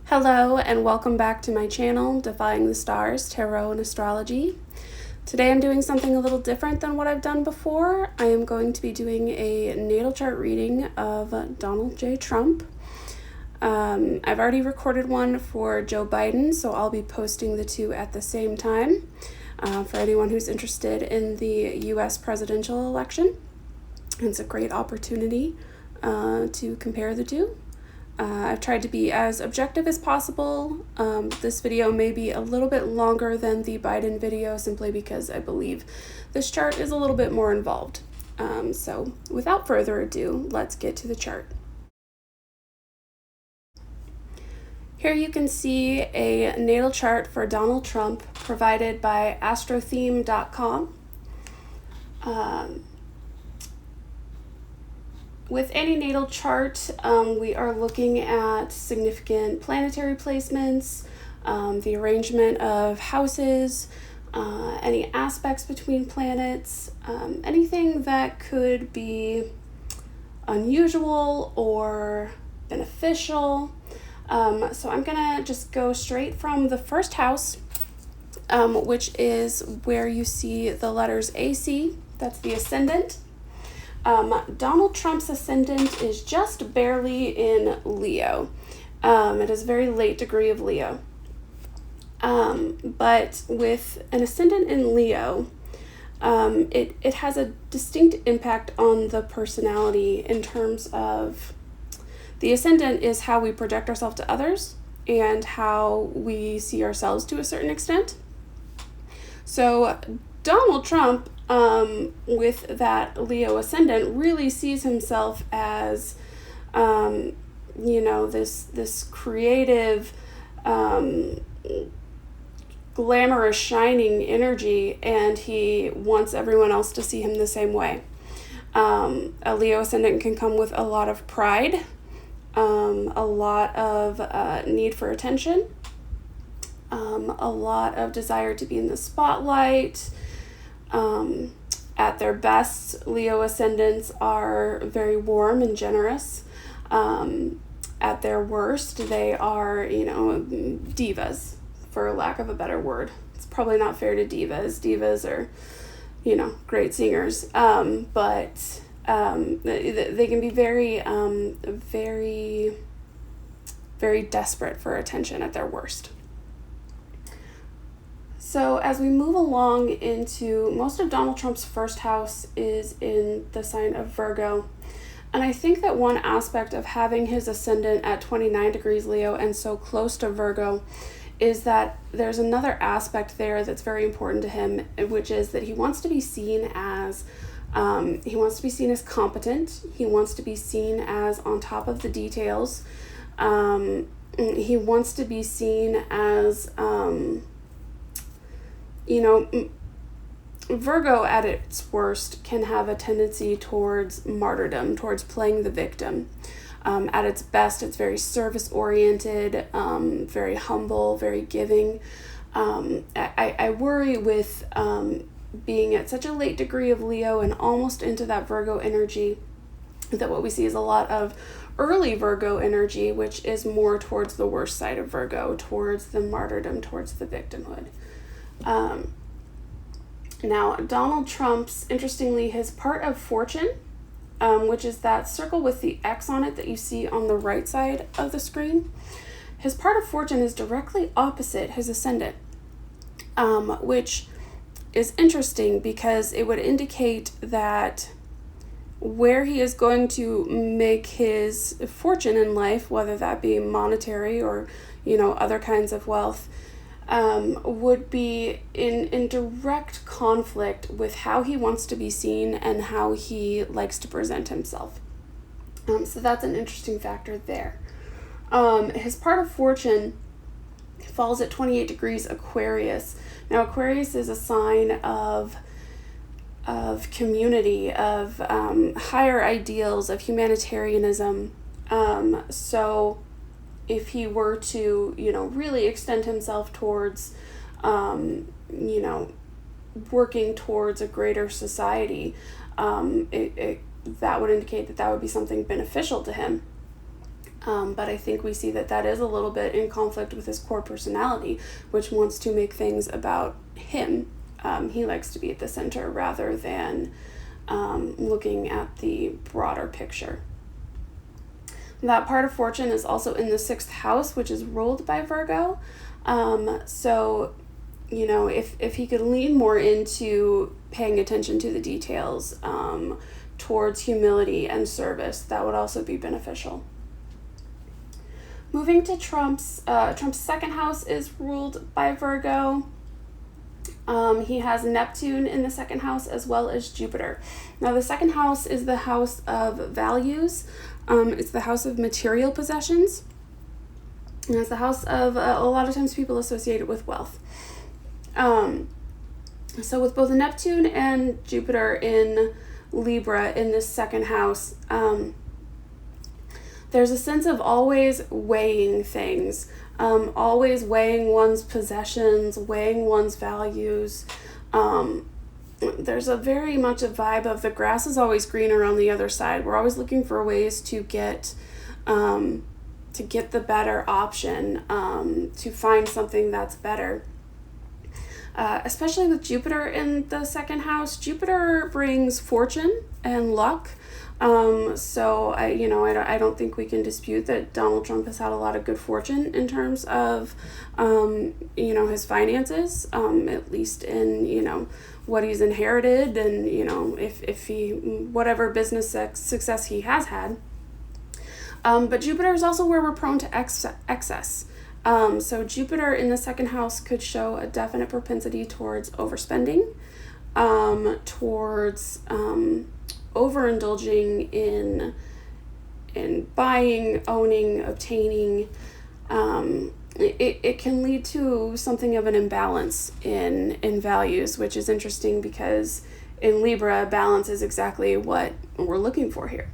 Hello and welcome back to my channel, Defying the Stars, Tarot and Astrology. Today I'm doing something a little different than what I've done before. I am going to be doing a natal chart reading of Donald J. Trump. I've already recorded one for Joe Biden, so I'll be posting the two at the same time for anyone who's interested in the U.S. presidential election. It's a great opportunity to compare the two. I've tried to be as objective as possible. This video may be a little bit longer than the Biden video simply because I believe this chart is a little bit more involved. So without further ado, let's get to the chart. Here you can see a natal chart for Donald Trump provided by astrotheme.com. With any natal chart, we are looking at significant planetary placements, the arrangement of houses, any aspects between planets, anything that could be unusual or beneficial. So I'm gonna just go straight from the first house, which is where you see the letters AC, that's the Ascendant. Donald Trump's Ascendant is just barely in Leo. It is a very late degree of Leo. But with an Ascendant in Leo, it has a distinct impact on the personality in terms of the Ascendant is how we project ourselves to others and how we see ourselves to a certain extent. So Donald Trump, with that Leo Ascendant, really sees himself as, this creative, glamorous, shining energy, and he wants everyone else to see him the same way. A Leo Ascendant can come with a lot of pride, a lot of need for attention, a lot of desire to be in the spotlight. At their best, Leo Ascendants are very warm and generous. At their worst, they are, divas, for lack of a better word. It's probably not fair to divas. Divas are, great singers. But they can be very, very desperate for attention at their worst. So as we move along into, most of Donald Trump's first house is in the sign of Virgo. And I think that one aspect of having his ascendant at 29 degrees Leo and so close to Virgo is that there's another aspect there that's very important to him, which is that he wants to be seen as competent. He wants to be seen as on top of the details. He wants to be seen as, Virgo at its worst can have a tendency towards martyrdom, towards playing the victim. At its best, it's very service-oriented, very humble, very giving. I worry with being at such a late degree of Leo and almost into that Virgo energy, that what we see is a lot of early Virgo energy, which is more towards the worst side of Virgo, towards the martyrdom, towards the victimhood. Now, Donald Trump's, interestingly, his part of fortune, which is that circle with the X on it that you see on the right side of the screen, his part of fortune is directly opposite his ascendant, which is interesting because it would indicate that where he is going to make his fortune in life, whether that be monetary or, other kinds of wealth, would be in direct conflict with how he wants to be seen and how he likes to present himself. So that's an interesting factor there. His part of fortune falls at 28 degrees Aquarius. Now, Aquarius is a sign of community, of higher ideals, of humanitarianism. So if he were to, really extend himself towards, working towards a greater society, that would indicate that would be something beneficial to him. But I think we see that is a little bit in conflict with his core personality, which wants to make things about him. He likes to be at the center rather than looking at the broader picture. That part of fortune is also in the 6th house, which is ruled by Virgo. So, if he could lean more into paying attention to the details, towards humility and service, that would also be beneficial. Moving to Trump's 2nd house is ruled by Virgo. He has Neptune in the 2nd house as well as Jupiter. Now, the 2nd house is the house of values. It's the house of material possessions. And it's the house of, a lot of times people associate it with wealth. So with both Neptune and Jupiter in Libra in this 2nd house, there's a sense of always weighing things, always weighing one's possessions, weighing one's values. There's a very much a vibe of the grass is always greener on the other side. We're always looking for ways to get the better option, to find something that's better. Especially with Jupiter in the 2nd house. Jupiter brings fortune and luck. So I don't think we can dispute that Donald Trump has had a lot of good fortune in terms of, his finances, at least in, what he's inherited and, if he, whatever business success he has had. But Jupiter is also where we're prone to excess. So Jupiter in the 2nd house could show a definite propensity towards overspending, towards overindulging in buying, owning, obtaining. It can lead to something of an imbalance in values, which is interesting because in Libra, balance is exactly what we're looking for here.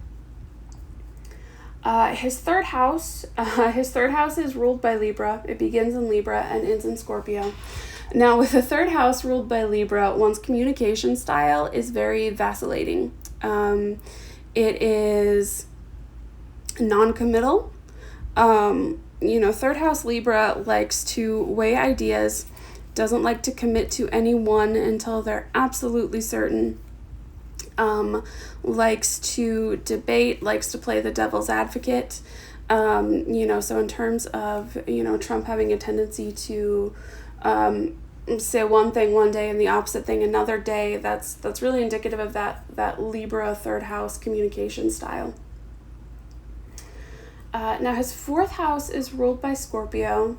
His third house is ruled by Libra. It begins in Libra and ends in Scorpio. Now, with the 3rd house ruled by Libra, one's communication style is very vacillating. It is non-committal. 3rd house Libra likes to weigh ideas, doesn't like to commit to anyone until they're absolutely certain. Likes to debate, likes to play the devil's advocate. So in terms of, Trump having a tendency to say one thing one day and the opposite thing another day, that's really indicative of that Libra 3rd house communication style. Now his 4th house is ruled by Scorpio.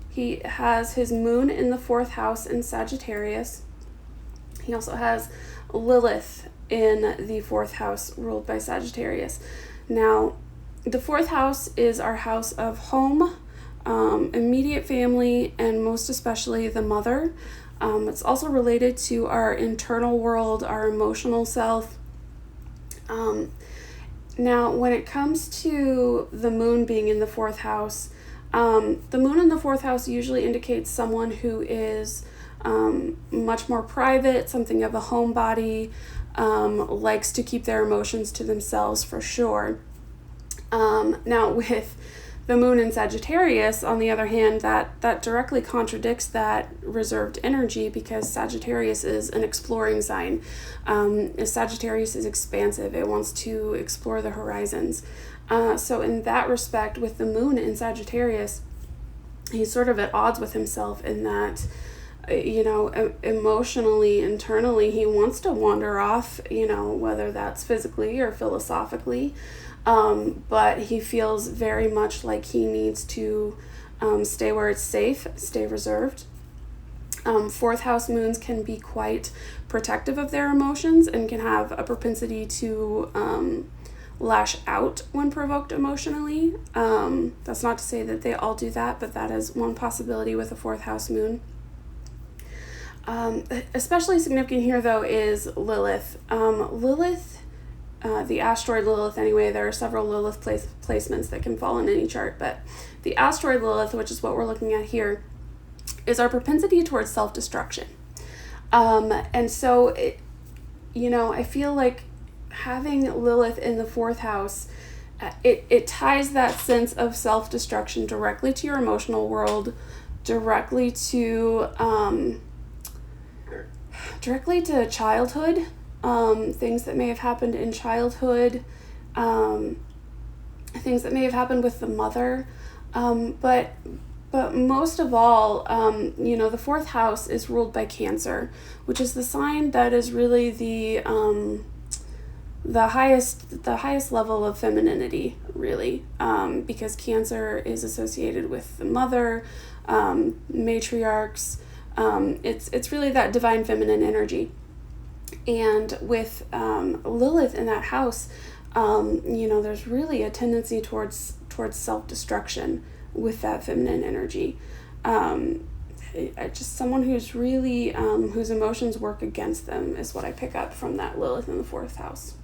He has his moon in the 4th house in Sagittarius. He also has Lilith in the 4th house ruled by Sagittarius. Now, the 4th house is our house of home, immediate family, and most especially the mother. It's also related to our internal world, our emotional self. Now, when it comes to the moon being in the 4th house, the moon in the 4th house usually indicates someone who is much more private, something of a homebody, likes to keep their emotions to themselves for sure. Now with the moon in Sagittarius, on the other hand, that directly contradicts that reserved energy because Sagittarius is an exploring sign. Sagittarius is expansive. It wants to explore the horizons. So in that respect, with the moon in Sagittarius, he's sort of at odds with himself in that emotionally, internally, he wants to wander off, whether that's physically or philosophically, but he feels very much like he needs to stay where it's safe, stay reserved. 4th house moons can be quite protective of their emotions and can have a propensity to lash out when provoked emotionally. That's not to say that they all do that, but that is one possibility with a 4th house moon. Especially significant here, though, is Lilith. The asteroid Lilith, anyway, there are several Lilith placements that can fall in any chart, but the asteroid Lilith, which is what we're looking at here, is our propensity towards self-destruction. And so, I feel like having Lilith in the 4th house it ties that sense of self-destruction directly to your emotional world, directly to childhood, things that may have happened in childhood, things that may have happened with the mother, but most of all, the fourth house is ruled by Cancer, which is the sign that is really the highest level of femininity, really, because Cancer is associated with the mother, matriarchs. It's really that divine feminine energy, and with Lilith in that house, there's really a tendency towards self-destruction with that feminine energy. Just someone who's really whose emotions work against them is what I pick up from that Lilith in the fourth house.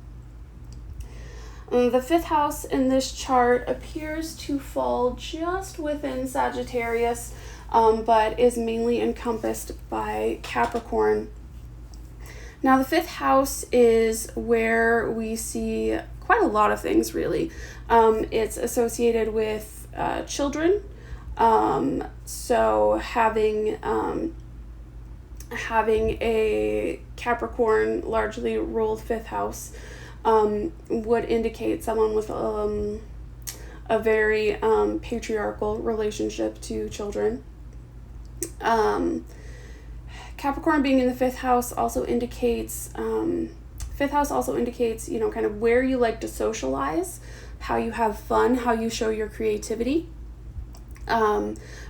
The fifth house in this chart appears to fall just within Sagittarius, but is mainly encompassed by Capricorn. Now, the fifth house is where we see quite a lot of things, really. It's associated with children, so having a Capricorn largely ruled fifth house would indicate someone with a very patriarchal relationship to children. Capricorn being in the fifth house also indicates kind of where you like to socialize, how you have fun, how you show your creativity.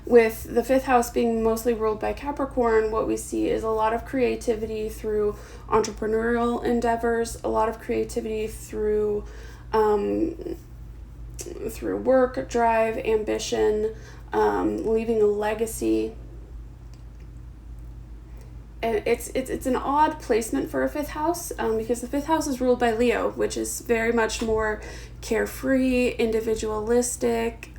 With the fifth house being mostly ruled by Capricorn, what we see is a lot of creativity through entrepreneurial endeavors, a lot of creativity through work, drive, ambition, leaving a legacy. And it's an odd placement for a fifth house, because the fifth house is ruled by Leo, which is very much more carefree, individualistic,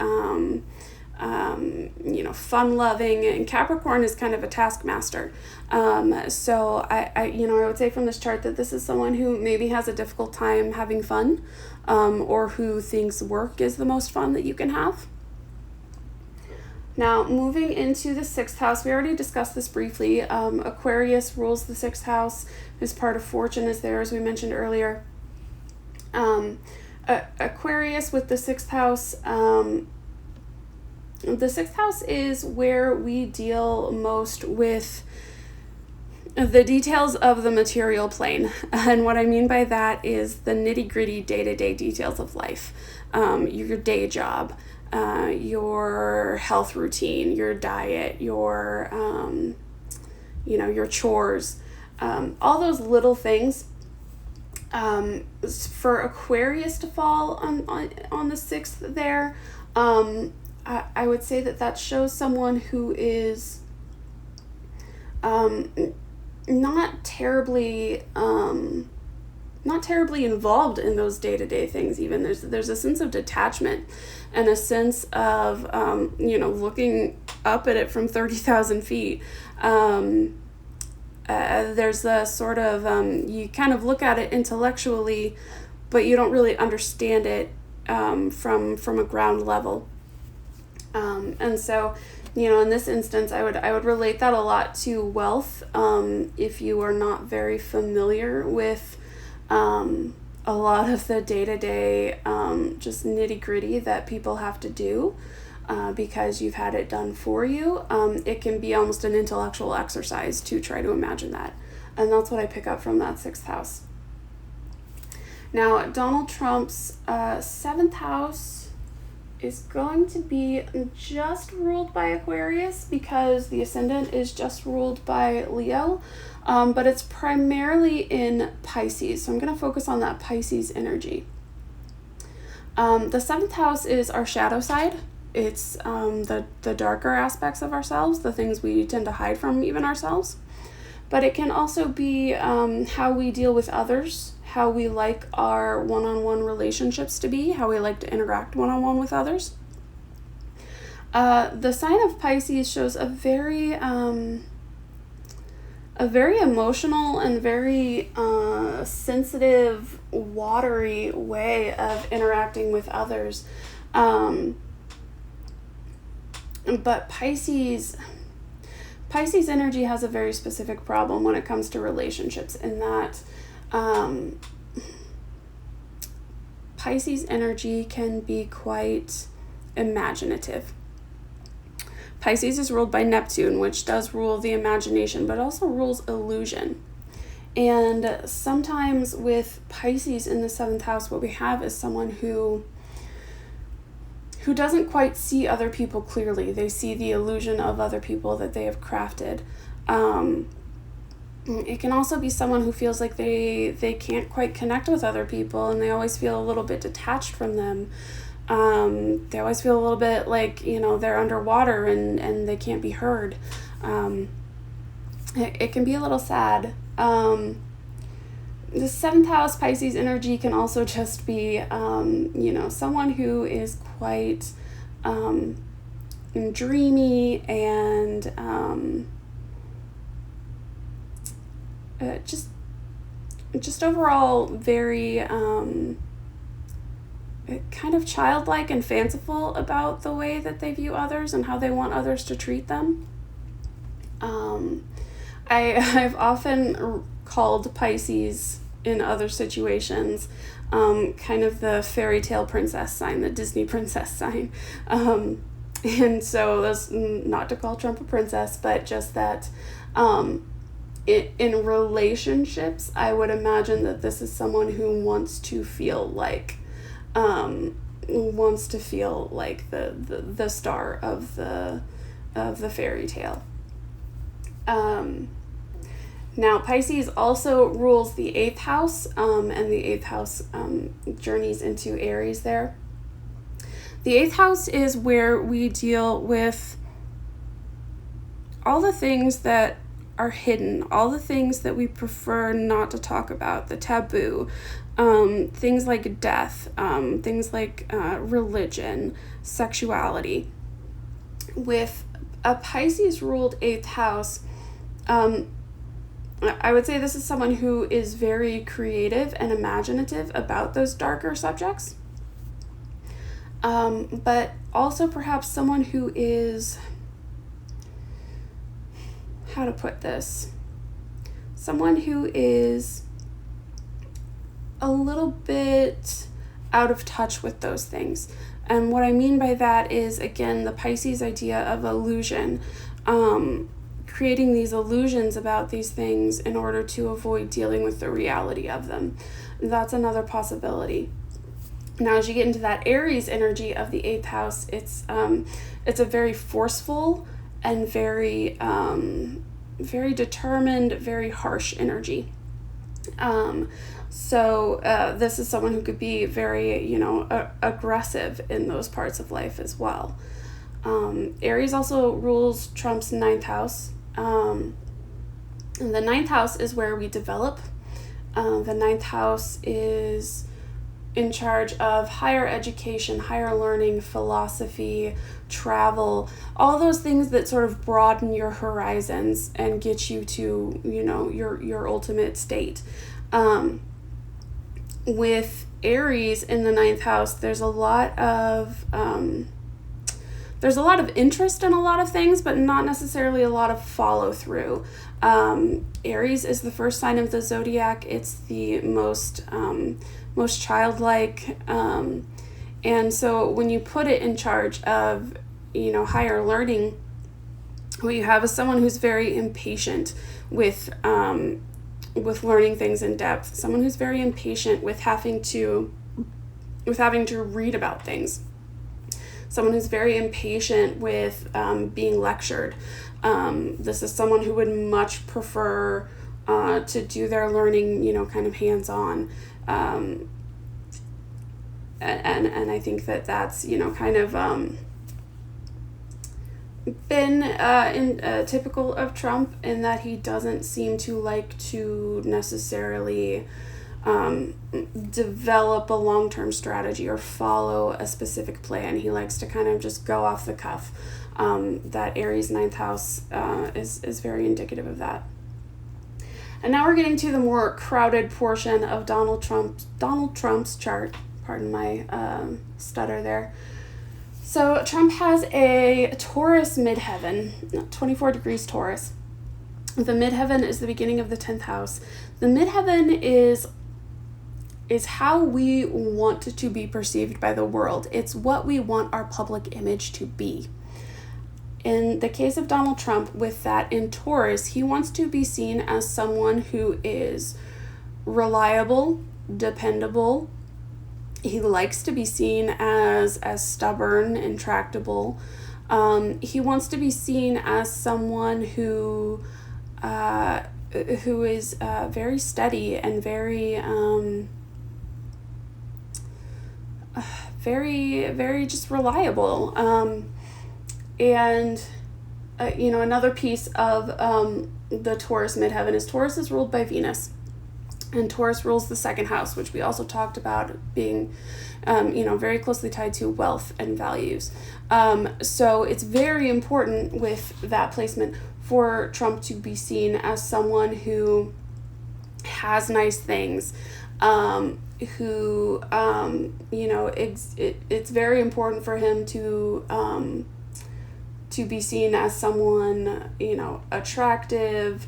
fun-loving, and Capricorn is kind of a taskmaster. So I would say from this chart that this is someone who maybe has a difficult time having fun, or who thinks work is the most fun that you can have. Now, moving into the sixth house, we already discussed this briefly. Aquarius rules the sixth house. This part of fortune is there, as we mentioned earlier. Aquarius with the sixth house. The sixth house is where we deal most with the details of the material plane. And what I mean by that is the nitty-gritty day-to-day details of life. Your day job, your health routine, your diet, your chores, all those little things. For Aquarius to fall on the sixth there, I would say that shows someone who is not terribly involved in those day-to-day things. Even there's a sense of detachment and a sense of looking up at it from 30,000 feet. There's a sort of you kind of look at it intellectually, but you don't really understand it from a ground level. And so, in this instance, I would relate that a lot to wealth. If you are not very familiar with a lot of the day-to-day just nitty-gritty that people have to do because you've had it done for you, it can be almost an intellectual exercise to try to imagine that. And that's what I pick up from that sixth house. Now, Donald Trump's seventh house is going to be just ruled by Aquarius because the Ascendant is just ruled by Leo, but it's primarily in Pisces. So I'm going to focus on that Pisces energy. The seventh house is our shadow side. It's the darker aspects of ourselves, the things we tend to hide from even ourselves. But it can also be how we deal with others, how we like our one-on-one relationships to be, how we like to interact one-on-one with others. The sign of Pisces shows a very a very emotional and very sensitive, watery way of interacting with others. But Pisces energy has a very specific problem when it comes to relationships, in that Pisces energy can be quite imaginative. Pisces is ruled by Neptune, which does rule the imagination, but also rules illusion. And sometimes with Pisces in the 7th house, what we have is someone who doesn't quite see other people clearly. They see the illusion of other people that they have crafted. It can also be someone who feels like they can't quite connect with other people, and they always feel a little bit detached from them. They always feel a little bit like, they're underwater and they can't be heard. It can be a little sad. The 7th house Pisces energy can also just be, someone who is quite dreamy and just overall very kind of childlike and fanciful about the way that they view others and how they want others to treat them. I've often called Pisces in other situations kind of the fairy tale princess sign, the Disney princess sign. And so that's not to call Trump a princess, but just that in relationships, I would imagine that this is someone who wants to feel like the star of the fairy tale. Now Pisces also rules the 8th house, and the 8th house journeys into Aries there. The 8th house is where we deal with all the things that are hidden, all the things that we prefer not to talk about, the taboo, things like death, things like religion, sexuality. With a Pisces ruled 8th house, I would say this is someone who is very creative and imaginative about those darker subjects, but also perhaps someone who is, how to put this, someone who is a little bit out of touch with those things. And what I mean by that is, again, the Pisces idea of illusion, creating these illusions about these things in order to avoid dealing with the reality of them. That's another possibility. Now, as you get into that Aries energy of the 8th house, it's a very forceful and very determined, very harsh energy. So this is someone who could be very, aggressive in those parts of life as well. Aries also rules Trump's 9th house. And the 9th house is where we develop. The 9th house is in charge of higher education, higher learning, philosophy, travel, all those things that sort of broaden your horizons and get you to, your ultimate state. With Aries in the 9th house, there's a lot of interest in a lot of things, but not necessarily a lot of follow through. Aries is the first sign of the zodiac. It's the most childlike, and so when you put it in charge of higher learning, what you have is someone who's very impatient with learning things in depth, someone who's very impatient with having to read about things, someone who's very impatient with being lectured. This is someone who would much prefer to do their learning, kind of hands-on. And I think that's, kind of been typical of Trump, in that he doesn't seem to like to necessarily develop a long-term strategy or follow a specific plan. He likes to kind of just go off the cuff. That Aries 9th house is very indicative of that. And now we're getting to the more crowded portion of Donald Trump's chart. Pardon my stutter there. So Trump has a Taurus midheaven, 24 degrees Taurus. The midheaven is the beginning of the 10th house. The midheaven is how we want to be perceived by the world. It's what we want our public image to be. In the case of Donald Trump, with that in Taurus, he wants to be seen as someone who is reliable, dependable. He likes to be seen as stubborn, intractable. He wants to be seen as someone who is very steady and very very just reliable. And another piece of the Taurus midheaven is Taurus is ruled by Venus. And Taurus rules the second house, which we also talked about being, very closely tied to wealth and values. So it's very important with that placement for Trump to be seen as someone who has nice things, it's very important for him to be seen as someone, attractive,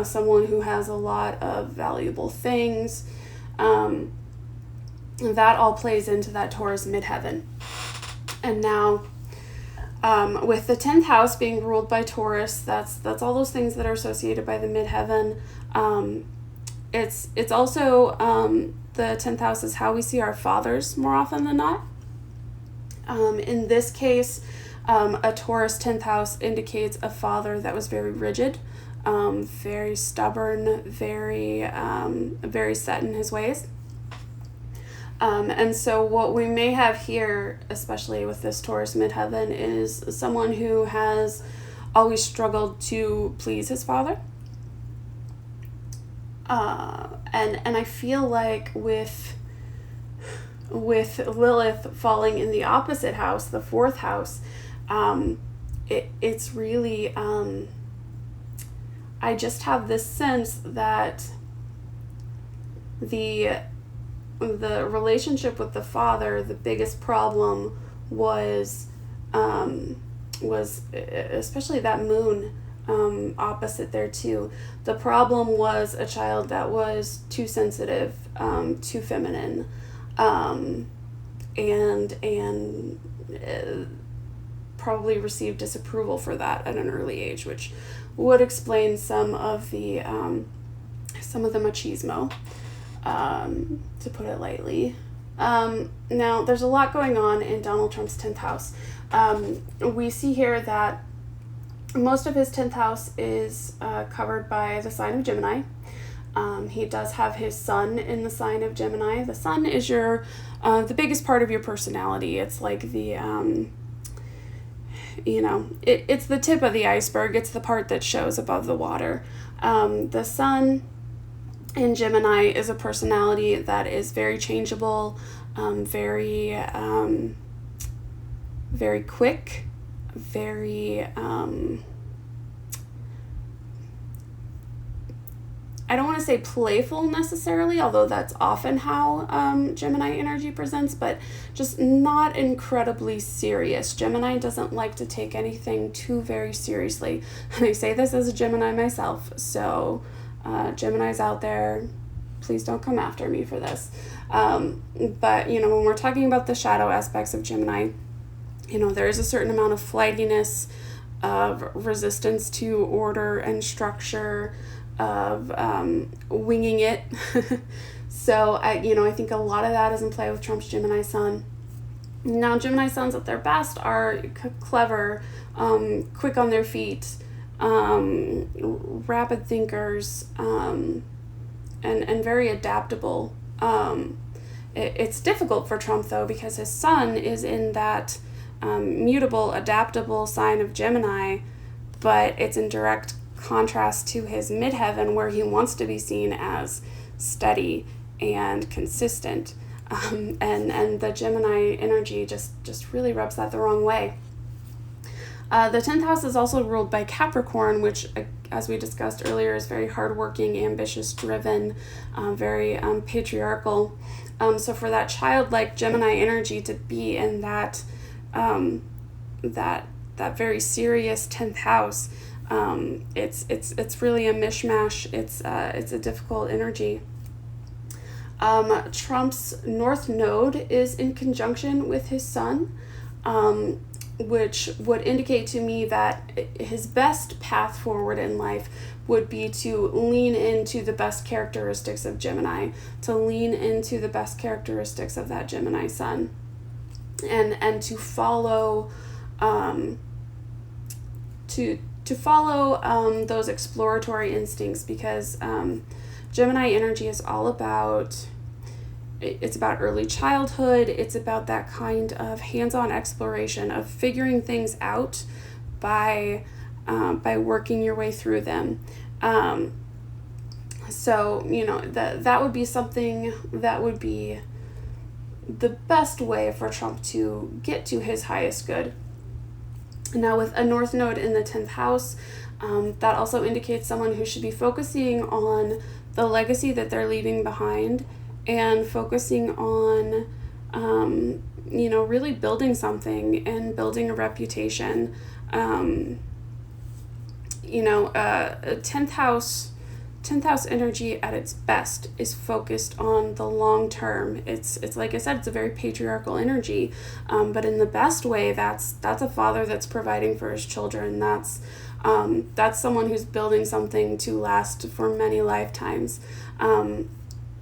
someone who has a lot of valuable things. That all plays into that Taurus midheaven. And now, with the 10th house being ruled by Taurus, that's all those things that are associated by the midheaven. It's also, the 10th house is how we see our fathers more often than not. In this case, a Taurus 10th house indicates a father that was very rigid, very stubborn, very set in his ways. And so what we may have here, especially with this Taurus midheaven, is someone who has always struggled to please his father. And I feel like with Lilith falling in the opposite house, the 4th house, it's really, I just have this sense that the relationship with the father, the biggest problem was especially that moon opposite there too. The problem was a child that was too sensitive, too feminine, and probably received disapproval for that at an early age, which would explain some of the machismo, to put it lightly. Now, there's a lot going on in Donald Trump's 10th house. We see here that most of his 10th house is covered by the sign of Gemini. He does have his sun in the sign of Gemini. The sun is the biggest part of your personality. It's like the, it's the tip of the iceberg. It's the part that shows above the water. The sun in Gemini is a personality that is very changeable, very quick, very, I don't want to say playful necessarily, although that's often how Gemini energy presents, but just not incredibly serious. Gemini doesn't like to take anything too very seriously. And I say this as a Gemini myself, so Geminis out there, please don't come after me for this. But, when we're talking about the shadow aspects of Gemini, there is a certain amount of flightiness, of resistance to order and structure, of winging it. So I think a lot of that is in play with Trump's Gemini sun. Now, Gemini suns at their best are clever, quick on their feet, rapid thinkers, and very adaptable. It's difficult for Trump though, because his sun is in that mutable, adaptable sign of Gemini, but it's in direct contrast to his midheaven, where he wants to be seen as steady and consistent, and the Gemini energy just really rubs that the wrong way. The 10th house is also ruled by Capricorn, which, as we discussed earlier, is very hardworking, ambitious, driven, very patriarchal. So for that childlike Gemini energy to be in that very serious 10th house, it's really a mishmash. It's a difficult energy. Trump's North Node is in conjunction with his Sun, which would indicate to me that his best path forward in life would be to lean into the best characteristics of Gemini, to lean into the best characteristics of that Gemini Sun, and to follow those exploratory instincts, because Gemini energy is all about, it's about early childhood. It's about that kind of hands-on exploration of figuring things out by working your way through them. So, that would be something that would be the best way for Trump to get to his highest good. Now, with a North Node in the 10th house, that also indicates someone who should be focusing on the legacy that they're leaving behind, and focusing on, really building something and building a reputation. 10th house energy at its best is focused on the long term. It's like I said, it's a very patriarchal energy, but in the best way, that's a father that's providing for his children. That's someone who's building something to last for many lifetimes.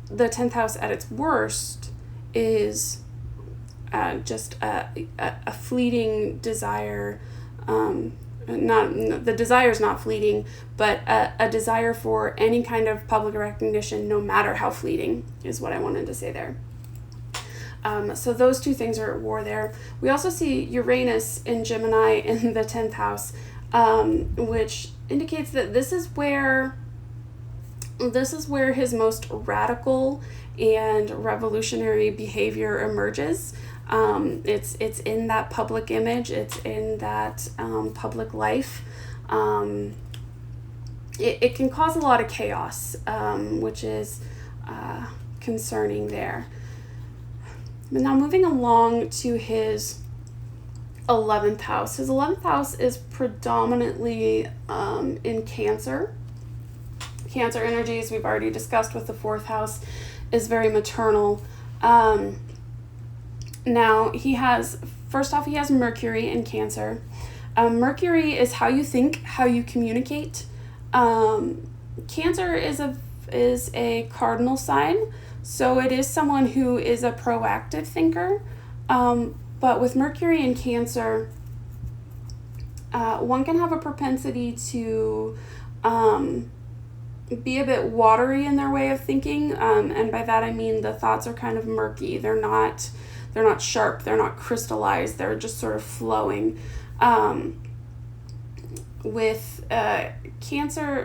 The 10th house at its worst is just a fleeting desire. The desire is not fleeting, but a desire for any kind of public recognition, no matter how fleeting, is what I wanted to say there. So those two things are at war there. We also see Uranus in Gemini in the 10th house, which indicates that this is where his most radical and revolutionary behavior emerges. It's in that public image. It's in that public life. It can cause a lot of chaos, which is concerning there. But now moving along to his 11th house. His 11th house is predominantly in Cancer. Cancer energies, we've already discussed with the 4th house, is very maternal. Now, he has Mercury in Cancer. Mercury is how you think, how you communicate. Cancer is a cardinal sign, so it is someone who is a proactive thinker. But with Mercury in Cancer, one can have a propensity to be a bit watery in their way of thinking, and by that I mean the thoughts are kind of murky. They're not sharp, they're not crystallized, they're just sort of flowing. With Mercury,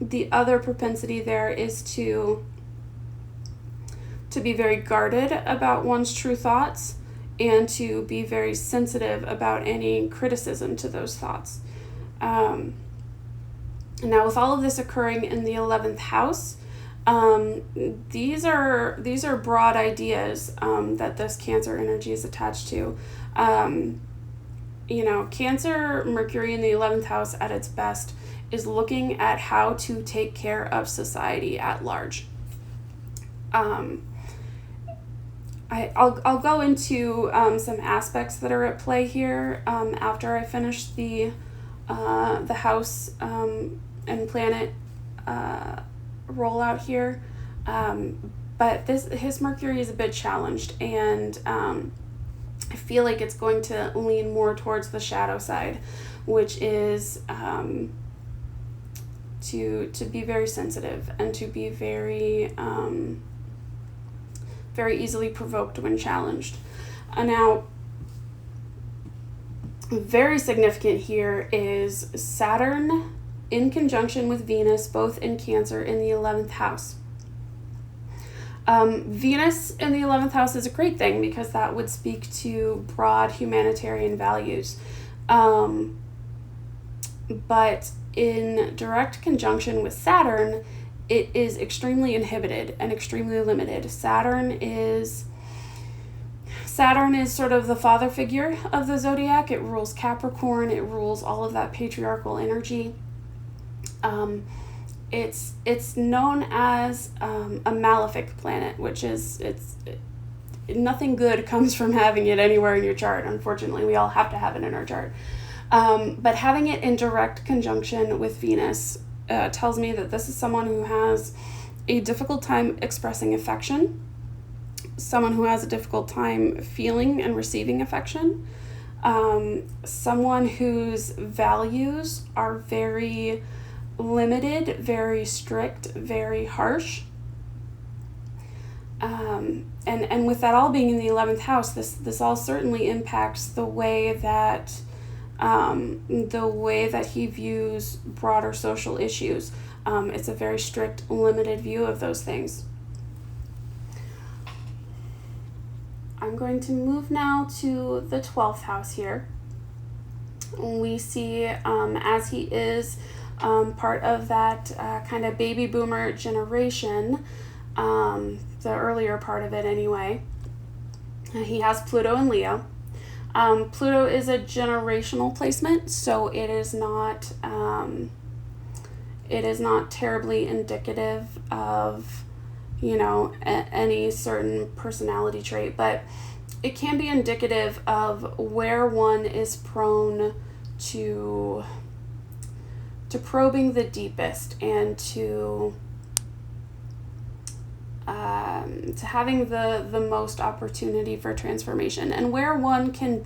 the other propensity there is to be very guarded about one's true thoughts, and to be very sensitive about any criticism to those thoughts. Now, with all of this occurring in the 11th house, these are broad ideas that this Cancer energy is attached to. Cancer, Mercury in the 11th house at its best is looking at how to take care of society at large. I'll go into some aspects that are at play here after I finish the house and planet rollout here. But his Mercury is a bit challenged, and I feel like it's going to lean more towards the shadow side, which is to be very sensitive and to be very easily provoked when challenged. Now, very significant here is Saturn in conjunction with Venus, both in Cancer in the 11th house. Venus in the 11th house is a great thing because that would speak to broad humanitarian values. But in direct conjunction with Saturn, it is extremely inhibited and extremely limited. Saturn is sort of the father figure of the zodiac. It rules Capricorn. It rules all of that patriarchal energy. It's known as a malefic planet, which is nothing good comes from having it anywhere in your chart. Unfortunately, we all have to have it in our chart. But having it in direct conjunction with Venus tells me that this is someone who has a difficult time expressing affection, someone who has a difficult time feeling and receiving affection, someone whose values are very limited, very strict, very harsh. And with that all being in the 11th house, this all certainly impacts the way that he views broader social issues. It's a very strict, limited view of those things. I'm going to move now to the 12th house here. We see, as he is part of that kind of baby boomer generation, the earlier part of it anyway, he has Pluto and Leo. Pluto is a generational placement, so it is not terribly indicative of, any certain personality trait, but it can be indicative of where one is prone to probing the deepest and to having the most opportunity for transformation, and where one can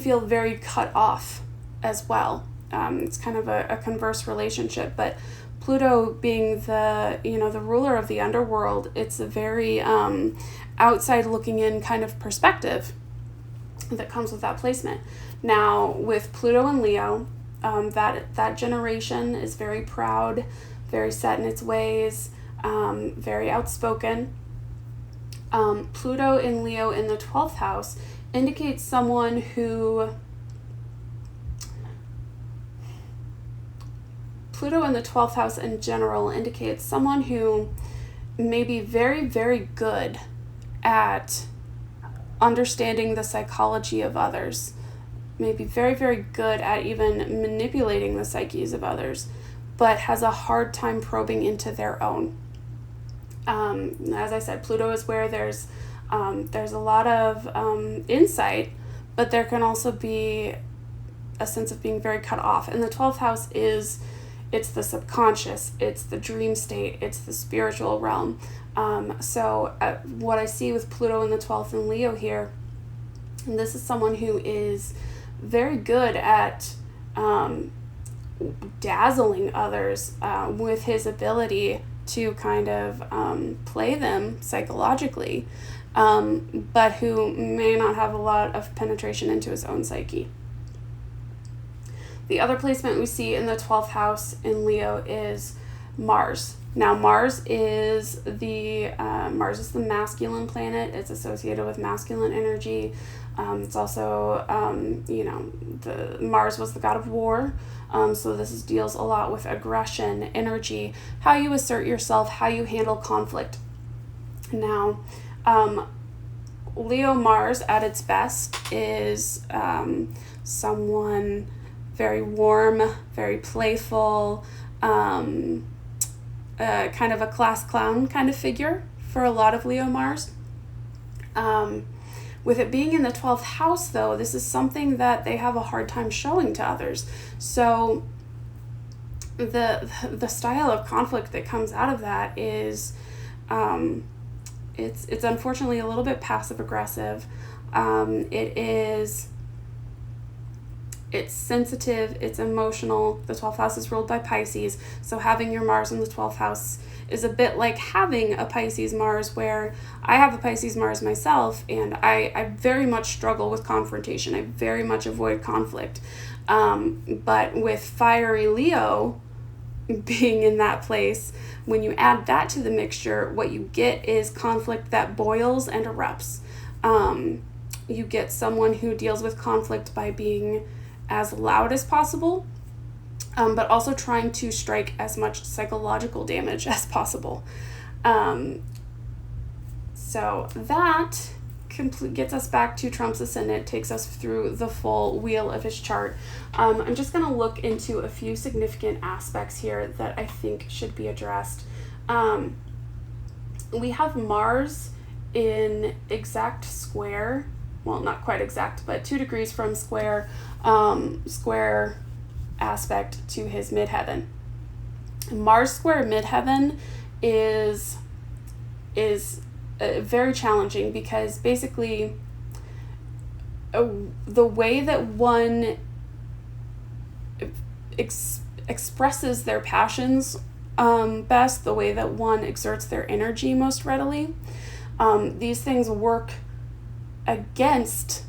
feel very cut off as well. It's kind of a converse relationship, but Pluto being the ruler of the underworld, it's a very outside looking in kind of perspective that comes with that placement. Now with Pluto and Leo, that generation is very proud, very set in its ways, very outspoken. Pluto in Leo in the 12th house indicates someone who... Pluto in the 12th house in general indicates someone who may be very, very good at understanding the psychology of others, may be very, very good at even manipulating the psyches of others, but has a hard time probing into their own. As I said, Pluto is where there's a lot of insight, but there can also be a sense of being very cut off. And the 12th house it's the subconscious, it's the dream state, it's the spiritual realm. So what I see with Pluto in the 12th and Leo here, and this is someone who is very good at dazzling others with his ability to kind of play them psychologically, but who may not have a lot of penetration into his own psyche. The other placement we see in the 12th house in Leo is Mars. Now Mars is the masculine planet. It's associated with masculine energy. It's also, Mars was the god of war. So this deals a lot with aggression, energy, how you assert yourself, how you handle conflict. Now, Leo Mars at its best is someone very warm, very playful, kind of a class clown kind of figure for a lot of Leo Mars. With it being in the 12th house, though, this is something that they have a hard time showing to others. So the style of conflict that comes out of that is it's unfortunately a little bit passive aggressive. It's sensitive, it's emotional. The 12th house is ruled by Pisces, so having your Mars in the 12th house is a bit like having a Pisces Mars, where I have a Pisces Mars myself, and I very much struggle with confrontation. I very much avoid conflict. But with fiery Leo, being in that place, when you add that to the mixture, what you get is conflict that boils and erupts. You get someone who deals with conflict by being as loud as possible, but also trying to strike as much psychological damage as possible. So that gets us back to Trump's ascendant, takes us through the full wheel of his chart. I'm just going to look into a few significant aspects here that I think should be addressed. We have Mars in exact square, well, not quite exact, but 2 degrees from square aspect to his midheaven. Mars square midheaven is very challenging, because basically the way that one expresses their passions best, the way that one exerts their energy most readily, these things work against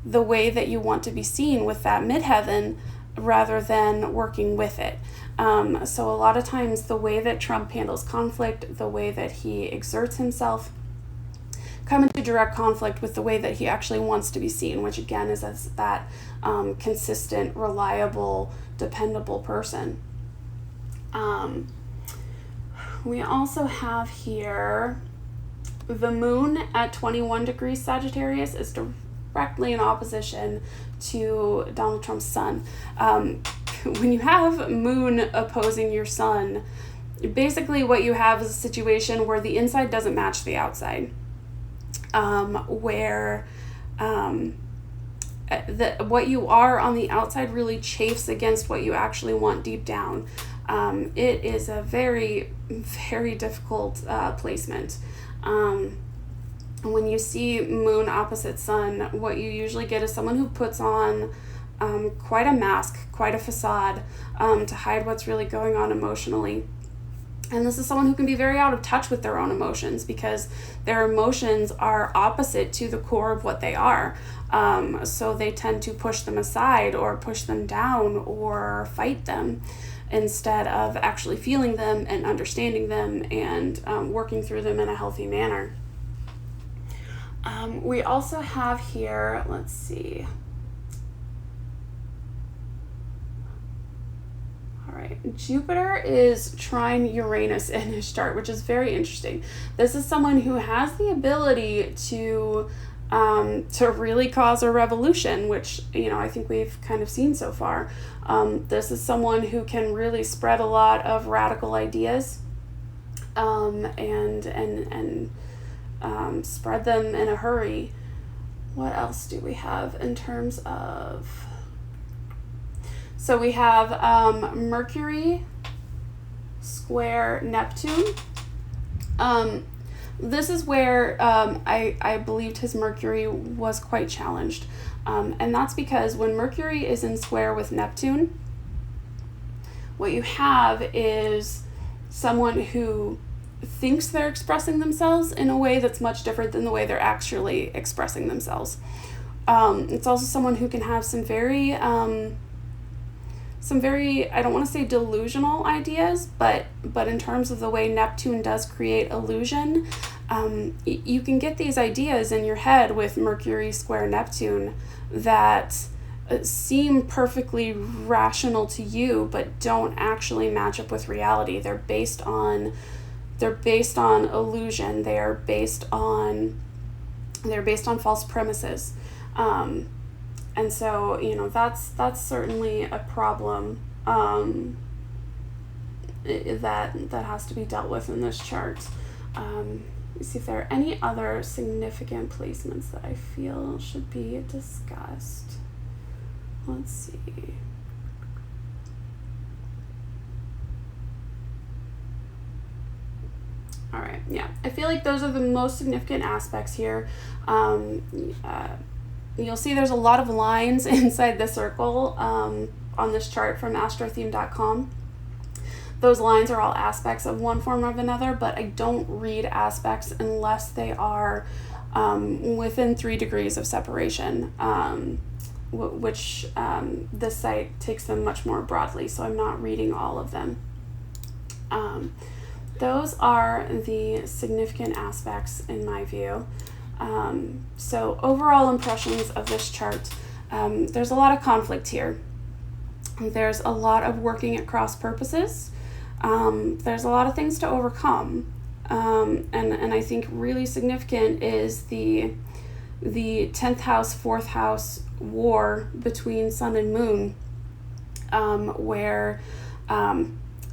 the way that you want to be seen with that midheaven rather than working with it. So a lot of times the way that Trump handles conflict, the way that he exerts himself, come into direct conflict with the way that he actually wants to be seen, which again is as that consistent, reliable, dependable person. We also have here the moon at 21 degrees Sagittarius is directly in opposition to Donald Trump's sun. When you have moon opposing your sun, basically what you have is a situation where the inside doesn't match the outside. Where what you are on the outside really chafes against what you actually want deep down. It is a very, very difficult placement. When you see moon opposite sun, what you usually get is someone who puts on quite a mask, quite a facade, to hide what's really going on emotionally. And this is someone who can be very out of touch with their own emotions, because their emotions are opposite to the core of what they are. So they tend to push them aside or push them down or fight them, instead of actually feeling them and understanding them and working through them in a healthy manner. We also have here, let's see. All right, Jupiter is trine Uranus in his chart, which is very interesting. This is someone who has the ability to really cause a revolution, which, I think we've kind of seen so far. This is someone who can really spread a lot of radical ideas, and spread them in a hurry. What else do we have in terms of... So we have Mercury square Neptune. This is where I believed his Mercury was quite challenged. And that's because when Mercury is in square with Neptune, what you have is someone who thinks they're expressing themselves in a way that's much different than the way they're actually expressing themselves. It's also someone who can have some very, I don't want to say delusional ideas, but in terms of the way Neptune does create illusion, you can get these ideas in your head with Mercury square Neptune that seem perfectly rational to you, but don't actually match up with reality. They're based on illusion. They're based on false premises. And so, that's certainly a problem that has to be dealt with in this chart. Let me see if there are any other significant placements that I feel should be discussed. Let's see. All right, yeah. I feel like those are the most significant aspects here. You'll see there's a lot of lines inside the circle on this chart from astrotheme.com. Those lines are all aspects of one form or another, but I don't read aspects unless they are within 3 degrees of separation, which this site takes them much more broadly, so I'm not reading all of them. Those are the significant aspects in my view. So overall impressions of this chart, there's a lot of conflict here. There's a lot of working at cross purposes. There's a lot of things to overcome. And I think really significant is the 10th house, 4th house war between sun and moon, where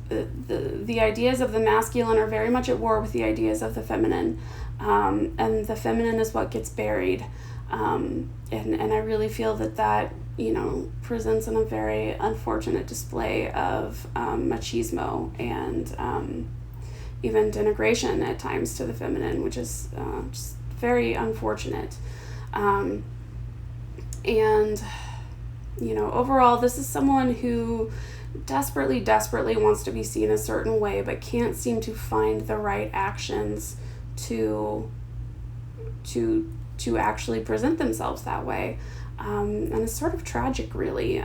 the ideas of the masculine are very much at war with the ideas of the feminine, and the feminine is what gets buried, and I really feel that presents in a very unfortunate display of machismo and even denigration at times to the feminine, which is just very unfortunate. And overall, this is someone who desperately wants to be seen a certain way, but can't seem to find the right actions to actually present themselves that way. And it's sort of tragic, really.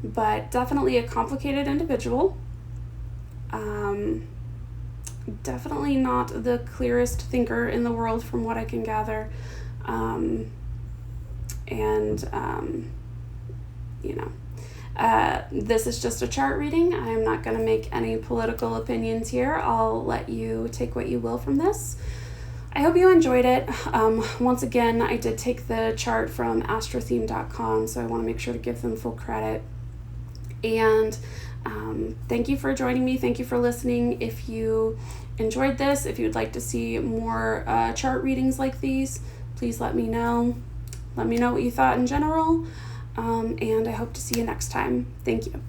But definitely a complicated individual. Definitely not the clearest thinker in the world from what I can gather. This is just a chart reading. I'm not going to make any political opinions here. I'll let you take what you will from this. I hope you enjoyed it. Once again, I did take the chart from astrotheme.com, so I want to make sure to give them full credit. And thank you for joining me. Thank you for listening. If you enjoyed this, if you'd like to see more chart readings like these, please let me know. Let me know what you thought in general. And I hope to see you next time. Thank you.